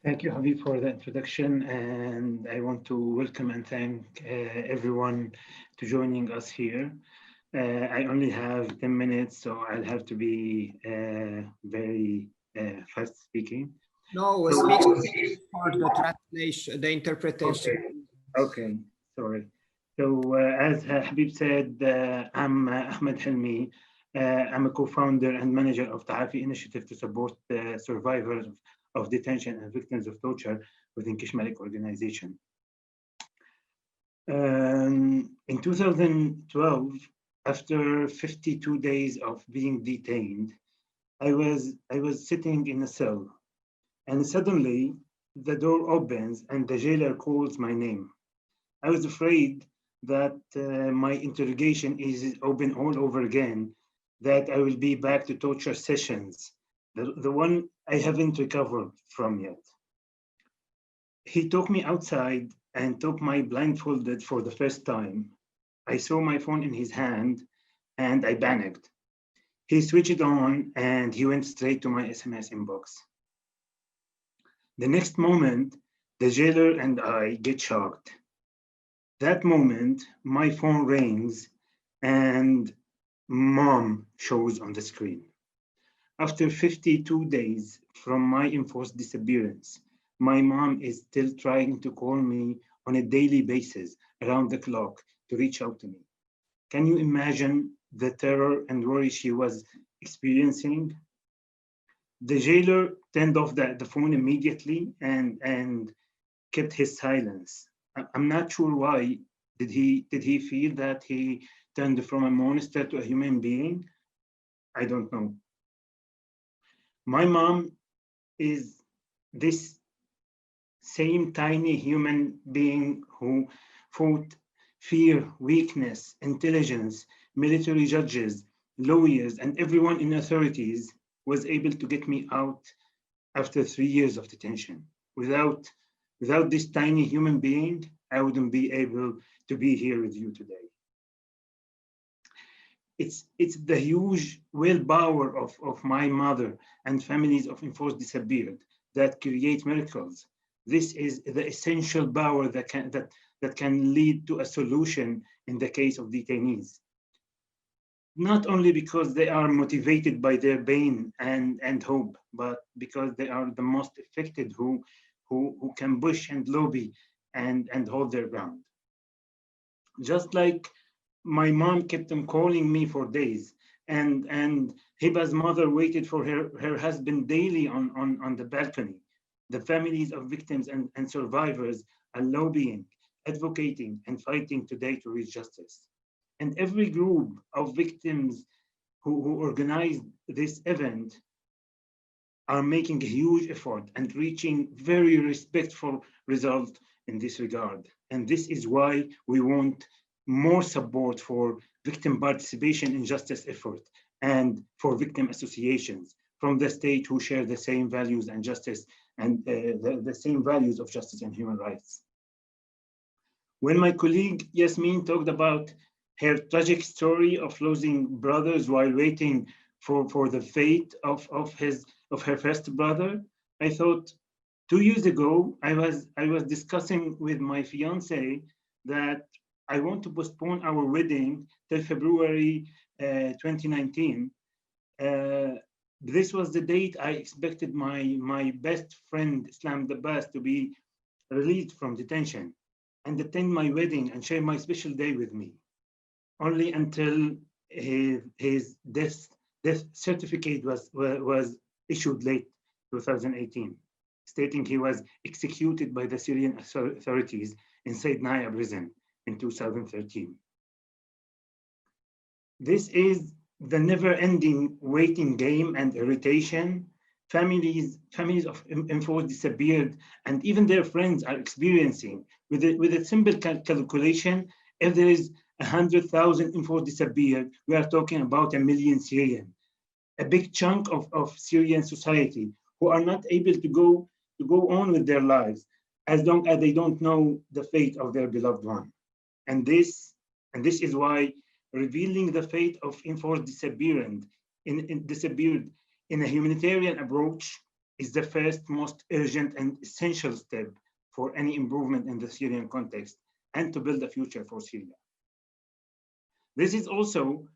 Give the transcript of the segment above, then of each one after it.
Thank you, Habib, for the introduction, and I want to welcome and thank everyone to joining us here. I only have 10 minutes, so I'll have to be very fast speaking. No, speak for the translation, the interpretation. Okay, sorry. So as Habib said, I'm Ahmed Helmi. I'm a co-founder and manager of تعافي initiative to support survivors of detention and victims of torture within Kesh Malek organization. In 2012, after 52 days of being detained, I was sitting in a cell, and suddenly the door opens and the jailer calls my name. I was afraid that my interrogation is open all over again, that I will be back to torture sessions, the one I haven't recovered from yet. He took me outside and took my blindfolded for the first time. I saw my phone in his hand and I panicked. He switched it on and he went straight to my SMS inbox. The next moment, the jailer and I get shocked. That moment, my phone rings and mom shows on the screen. After 52 days from my enforced disappearance, my mom is still trying to call me on a daily basis around the clock to reach out to me. Can you imagine the terror and worry she was experiencing? The jailer turned off the phone immediately and kept his silence. I'm not sure why. Did he feel that he turned from a monster to a human being? I don't know. My mom is this same tiny human being who fought fear, weakness, intelligence, military judges, lawyers, and everyone in authorities was able to get me out after 3 years of detention. Without this tiny human being, I wouldn't be able to be here with you today. It's the huge willpower of my mother and families of enforced disappeared that create miracles. This is the essential power that can lead to a solution in the case of detainees. Not only because they are motivated by their pain and hope, but because they are the most affected who can push and lobby and hold their ground. Just like my mom kept on calling me for days, and Hiba's mother waited for her husband daily on the balcony. The families of victims and survivors are lobbying, advocating, and fighting today to reach justice. And every group of victims who organized this event are making a huge effort and reaching very respectful results in this regard. And this is why we want more support for victim participation in justice effort and for victim associations from the state who share the same values and justice and the same values of justice and human rights. When my colleague Yasmin talked about her tragic story of losing brothers while waiting for the fate of her first brother, I thought 2 years ago I was discussing with my fiance that I want to postpone our wedding till February 2019. This was the date I expected my best friend Islam Dabas to be released from detention and attend my wedding and share my special day with me. Only until his death certificate was issued late 2018, stating he was executed by the Syrian authorities in Saydnaya prison in 2013. This is the never-ending waiting game and irritation families of enforced disappeared and even their friends are experiencing. With a simple calculation, if there is 100,000 enforced disappeared, we are talking about 1 million Syrian, a big chunk of Syrian society who are not able to go on with their lives as long as they don't know the fate of their beloved one. And this is why revealing the fate of enforced disappeared in a humanitarian approach is the first, most urgent and essential step for any improvement in the Syrian context and to build a future for Syria. This is also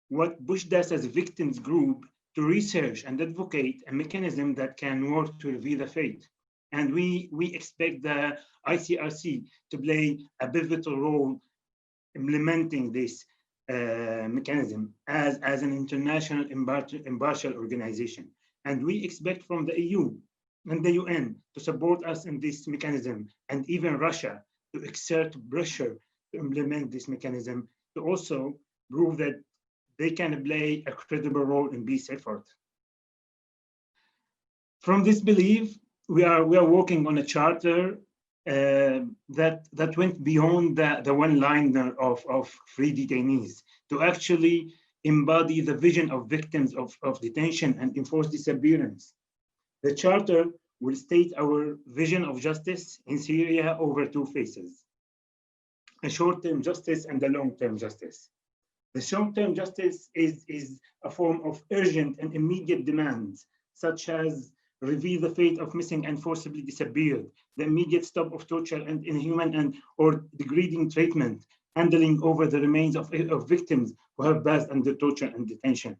what pushed us as a victims group to research and advocate a mechanism that can work to reveal the fate. And we expect the ICRC to play a pivotal role implementing this mechanism as an international impartial organization. And we expect from the EU and the UN to support us in this mechanism, and even Russia to exert pressure to implement this mechanism, to also prove that they can play a credible role in peace effort. From this belief, we are working on a charter that went beyond the one-liner of free detainees to actually embody the vision of victims of detention and enforced disappearance. The charter will state our vision of justice in Syria over two phases: a short-term justice and a long-term justice. The short-term justice is a form of urgent and immediate demands, such as reveal the fate of missing and forcibly disappeared, the immediate stop of torture and inhuman or degrading treatment, handling over the remains of victims who have passed under torture and detention.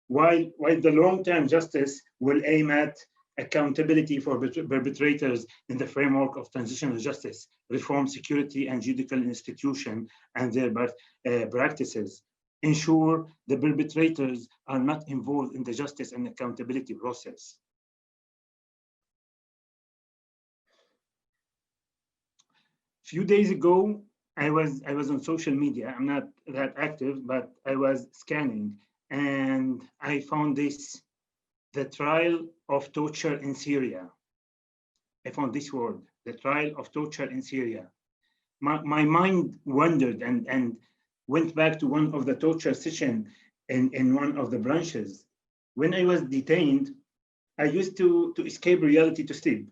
While the long-term justice will aim at accountability for perpetrators in the framework of transitional justice, reform security and judicial institution and their practices, ensure the perpetrators are not involved in the justice and accountability process. A few days ago, I was on social media. I'm not that active, but I was scanning and I found this: the trial of torture in Syria. I found this word, the trial of torture in Syria. My mind wandered and went back to one of the torture sessions in one of the branches. When I was detained, I used to escape reality to sleep.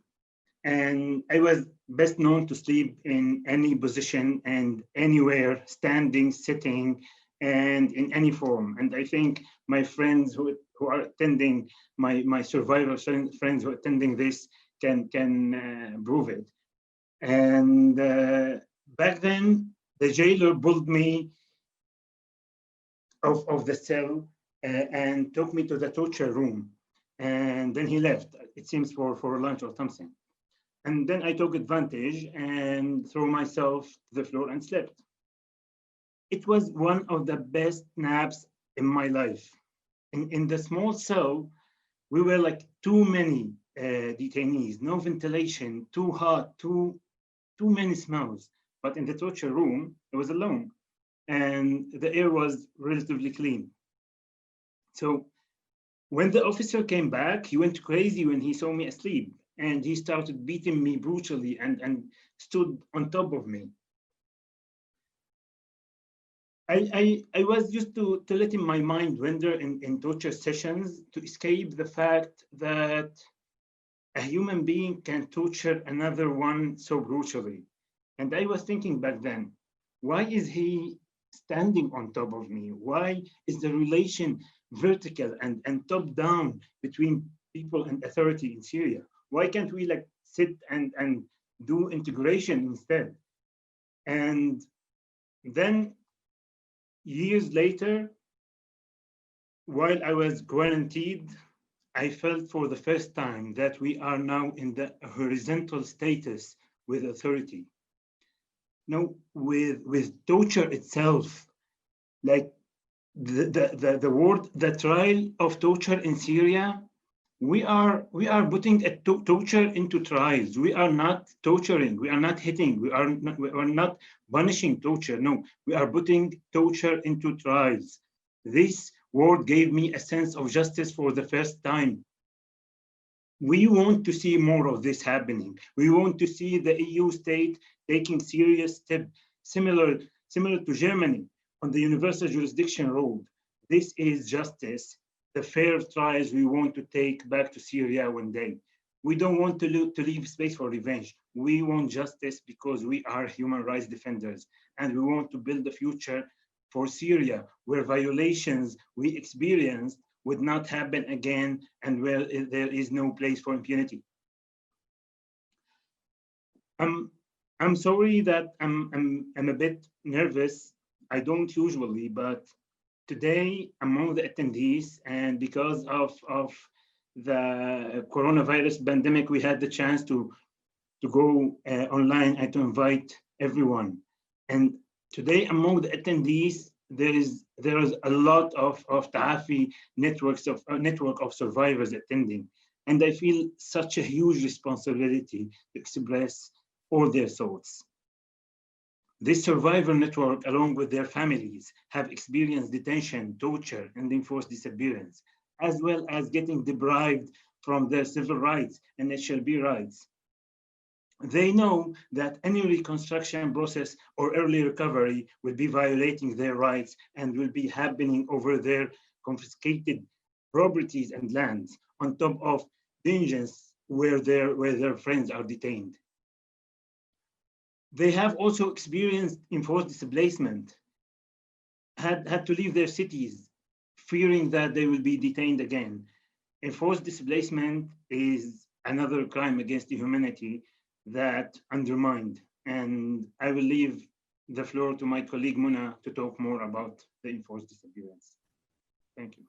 And I was best known to sleep in any position and anywhere, standing, sitting, and in any form. And I think my friends who are attending, my survivor friends who are attending this can prove it. And back then, the jailer pulled me of the cell and took me to the torture room. And then he left, it seems for lunch or something. And then I took advantage and threw myself to the floor and slept. It was one of the best naps in my life. In the small cell, we were like too many detainees, no ventilation, too hot, too many smells. But in the torture room, I was alone and the air was relatively clean. So when the officer came back, he went crazy when he saw me asleep. And he started beating me brutally and stood on top of me. I was used to letting my mind wander in torture sessions to escape the fact that a human being can torture another one so brutally. And I was thinking back then, why is he standing on top of me? Why is the relation vertical and top down between people and authority in Syria? Why can't we like sit and do integration instead? And then years later, while I was quarantined, I felt for the first time that we are now in the horizontal status with authority. No, with torture itself, like the word, the trial of torture in Syria, we are putting a torture into trials. We are not torturing. We are not hitting. We are not punishing torture. No, we are putting torture into trials. This word gave me a sense of justice for the first time. We want to see more of this happening. We want to see the EU state taking serious steps, similar to Germany on the universal jurisdiction road. This is justice. The fair trials we want to take back to Syria one day. We don't want to leave space for revenge. We want justice because we are human rights defenders, and we want to build a future for Syria where violations we experienced would not happen again, and where there is no place for impunity. I'm sorry that I'm a bit nervous. I don't usually, but today among the attendees, and because of the coronavirus pandemic, we had the chance to go online and to invite everyone. And today among the attendees, there is a lot of Ta'afy network of survivors attending. And I feel such a huge responsibility to express all their thoughts. This survivor network, along with their families, have experienced detention, torture, and enforced disappearance, as well as getting deprived from their civil rights and HLB rights. They know that any reconstruction process or early recovery will be violating their rights and will be happening over their confiscated properties and lands, on top of dungeons where their friends are detained. They have also experienced enforced displacement, had to leave their cities, fearing that they will be detained again. Enforced displacement is another crime against humanity that undermined. And I will leave the floor to my colleague Muna to talk more about the enforced disappearance. Thank you.